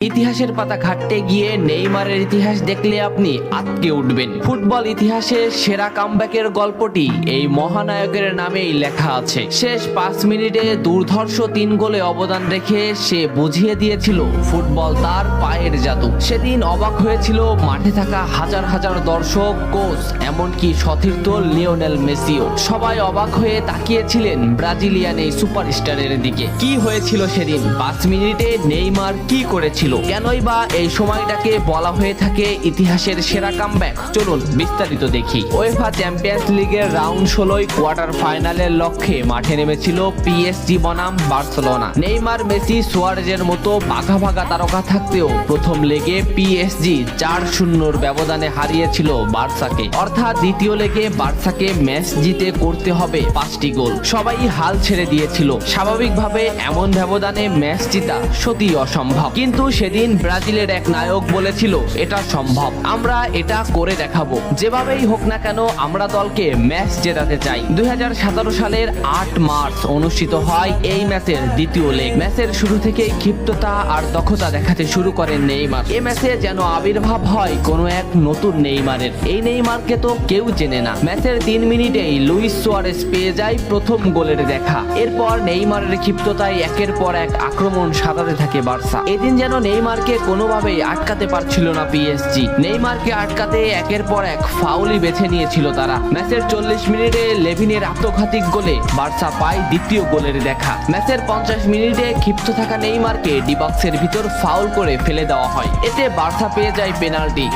ইতিহাসের পাতা ঘাটতে গিয়ে নেইমারের ইতিহাস দেখলে আপনি আঁতকে উঠবেন। ফুটবল ইতিহাসে সেরা কামব্যাকের গল্পটি এই মহানায়কের নামেই লেখা আছে। শেষ 5 মিনিটে দুর্ধর্ষ 3 গোলে অবদান রেখে সে বুঝিয়ে দিয়েছিল ফুটবল তার পায়ের জাদু। সেদিন অবাক হয়েছিল মাঠে থাকা হাজার হাজার দর্শক, কোচ, এমনকি সতীর্থ লিওনেল মেসিও। সবাই অবাক হয়ে তাকিয়েছিলেন ব্রাজিলিয়ান এই সুপারস্টারের দিকে। কি হয়েছিল সেদিন? 5 মিনিটে নেইমার কি করেছিল? কেনই বা এই সময়টাকে বলা হয়ে থাকে ইতিহাসের সেরা কামব্যাক? চলুন বিস্তারিত দেখি। উয়েফা চ্যাম্পিয়ন্স লিগের রাউন্ড 16 কোয়ার্টার ফাইনালের লক্ষ্যে মাঠে নেমেছিল পিএসজি বনাম বার্সেলোনা। নেইমার, মেসি, সুয়ারেজের মতো ভাগা ভাগা তারকা থাকতেও প্রথম লেগে পিএসজি 4-0 ব্যবধানে হারিয়েছিল বার্সাকে। অর্থাৎ দ্বিতীয় লেগে বার্সাকে ম্যাচ জিতে করতে হবে 5টি গোল। সবাই হাল ছেড়ে দিয়েছিল। স্বাভাবিকভাবে এমন ব্যবধানে ম্যাচ জিতা সত্যি অসম্ভব, কিন্তু সেদিন ব্রাজিলের এক নায়ক বলেছিল এটা সম্ভব, আমরা এটা করে দেখাবো। যেভাবেই হোক না কেন আমরা দলকে ম্যাচ জেতাতে চাই। 2017 সালের 8 মার্চ অনুষ্ঠিত হয় এই ম্যাচের দ্বিতীয় লেগ। ম্যাচের শুরু থেকেই ক্ষিপ্ততা আর দক্ষতা দেখাতে শুরু করেন নেইমার। এই ম্যাচে যেন আবির্ভাব হয় কোনো এক নতুন নেইমারের। এই নেইমারকে তো কেউ চেনে না। ম্যাচের 3 মিনিটেই লুইস সুয়ারেজ পেয়ে যায় প্রথম গোলের দেখা। এরপর নেইমারের ক্ষিপ্ততায় একের পর এক আক্রমণ সাজাতে থাকে বার্সা। এদিন যেন নেইমারকে কোনোভাবেই আটকাতে পারছিল না পিএসজি। নেইমারকে আটকাতে একের পর এক ফাউলই বেছে নিয়েছিল তারা। ম্যাচের 40 মিনিটে লেভিনের আত্মঘাতী গোলে বার্সা পায় দ্বিতীয় গোলের দেখা। ম্যাচের 50 মিনিটে ক্ষিপ্ত থাকা নেইমারকে ডি বক্সের ভিতর ফাউল করে ফেলে দেওয়া হয়। এতে বার্সা পেয়ে যায়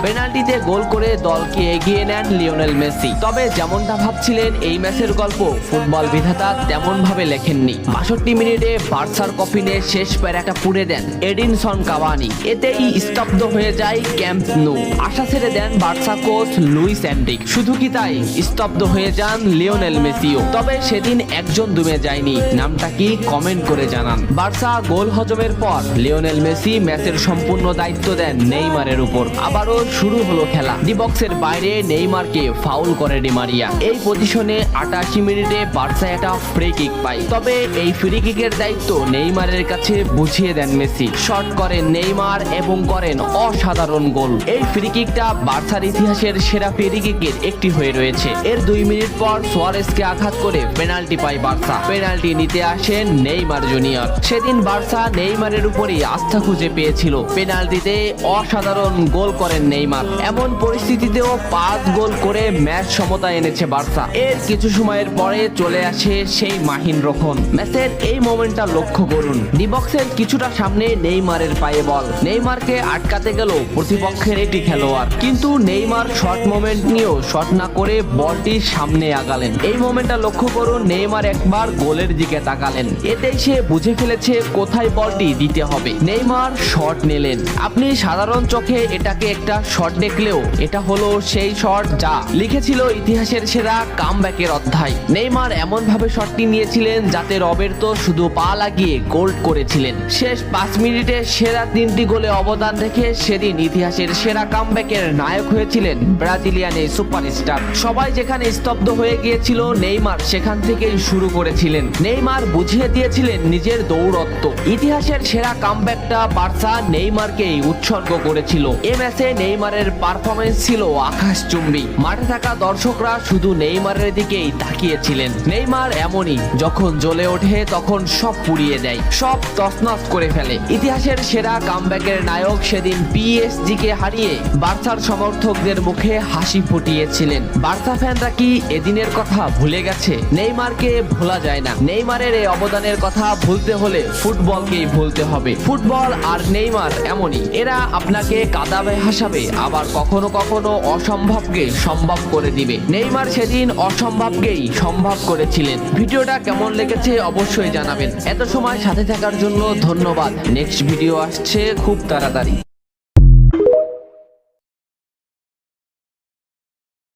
পেনাল্টিতে গোল করে দলকে এগিয়ে নেন লিওনেল মেসি। তবে যেমনটা ভাবছিলেন এই ম্যাচের গল্প ফুটবল বিধাতা তেমন ভাবে লেখেননি। 62 মিনিটে বার্সার কফিনে শেষ প্যারাটা পুড়ে দেন এডিনসন কাভানি। এতেই স্তব্ধ হয়ে যায় ক্যাম্প নু। আশা ছেড়ে দেন বার্সা কোচ লুইস এনরিক। শুধু কি তাই, স্তব্ধ হয়ে যান লিওনেল মেসিও। তবে সেদিন একজন দমে যায়নি। নামটা কি কমেন্ট করে জানান। বার্সা গোল হজমের পর লিওনেল মেসি ম্যাচের সম্পূর্ণ দায়িত্ব দেন নেইমারের উপর। আবারও শুরু হলো খেলা। ডি বক্সের বাইরে নেইমারকে ফাউল করে ডি মারিয়া। এই পজিশনে 88 মিনিটে বার্সা একটা ফ্রি কিক পায়। তবে এই ফ্রি কিকের দায়িত্ব নেইমারের কাছে বুঝিয়ে দেন মেসি। শট করেন নেইমার এবং করেন অসাধারণ গোল। এই ফ্রি কিকটা বার্সার ইতিহাসের সেরা ফ্রি কিকের একটি হয়ে রয়েছে। এর 2 মিনিট পর সুয়ারেজকে আঘাত করে পেনাল্টি পায় বার্সা। পেনাল্টি নিতে আসেন নেইমার জুনিয়র। সেদিন বার্সা নেইমারের উপরই আস্থা খুঁজে পেয়েছিল। পেনাল্টিতে অসাধারণ গোল করেন নেইমার। এমন পরিস্থিতিতেও 5 গোল করে ম্যাচ সমতা এনেছে বার্সা। এর কিছু সময়ের পরে চলে আসে সেই মাহিন রক্ষণ। ম্যাচের এই মোমেন্টটা লক্ষ্য করুন। ডি বক্সের কিছুটা সামনে নেইমারের পায়ে বল। নেইমারকে আটকাতে গেল প্রতিপক্ষের একটি খেলোয়াড়, কিন্তু নেইমার শর্ট মোমেন্ট নিয়েও শট না করে বলটি সামনে আগালেন। এই মোমেন্টটা লক্ষ্য করুন। নেইমার একবার গোলের দিকে তাকালেন। এতেই সে বুঝে ফেলেছে কোথায় বলটি দিতে হবে। নেইমার শট নিলেন। আপনি সাধারণ চোখে এটাকে একটা শট দেখলেও এটা হলো সেই শট যা লিখেছিল ইতিহাসের সেরা কামব্যাকের অধ্যায়। নেইমার এমন ভাবে শটটি নিয়েছিলেন যাতে রবের্তো শুধু পা লাগিয়ে গোল করেছিলেন। শেষ 5 মিনিটে সেরা 3টি গোলে অবদান রেখে সেদিন ইতিহাসের সেরা কামব্যাকের নায়ক হয়েছিলেন ব্রাজিলিয়ান এই সুপারস্টার। সবাই যেখানে স্তব্ধ হয়ে গিয়েছিল নেইমার সেখান থেকেই শুরু করেছিলেন। নেইমার বুঝিয়ে দিয়েছিলেন নিজের দৌড়ত্ব। ইতিহাসের সেরা কামব্যাকটা বার্সা নেইমারকেই উৎসর্গ করেছিল। এ ম্যাচে নেইমারের পারফরমেন্স ছিল আকাশচুম্বী। মাঠে থাকা দর্শকরা শুধু নেইমারের দিকেই তাকিয়েছিলেন। নেইমার এমনই, যখন জ্বলে ওঠে তখন সব পুড়িয়ে দেয়, সব তছনছ করে ফেলে। ইতিহাসের সেরা কামব্যাকের নায়ক সেদিন পিএসজি কে হারিয়ে বার্সার সমর্থকদের মুখে হাসি ফুটিয়েছিলেন। বার্সা ফ্যানরা কি এদিনের কথা ভুলে গেছে? নেইমারকে ভোলা যায় না। নেইমারের এই অবদানের কথা ভুলতে হলে ফুটবলকেই ভুলতে হবে। ফুটবল আর নেইমার এমনই, এরা আপনাকে কাঁদাবে, হাসাবে, আবার কখনো কখনো অসম্ভবকে সম্ভব করে দিবে। নেইমার সেদিন অসম্ভবকেই সম্ভব করেছিলেন। ভিডিওটা কেমন লেগেছে অবশ্যই জানাবেন। এত সময় সাথে থাকার জন্য ধন্যবাদ। নেক্সট ভিডিও আসছে খুব তাড়াতাড়ি।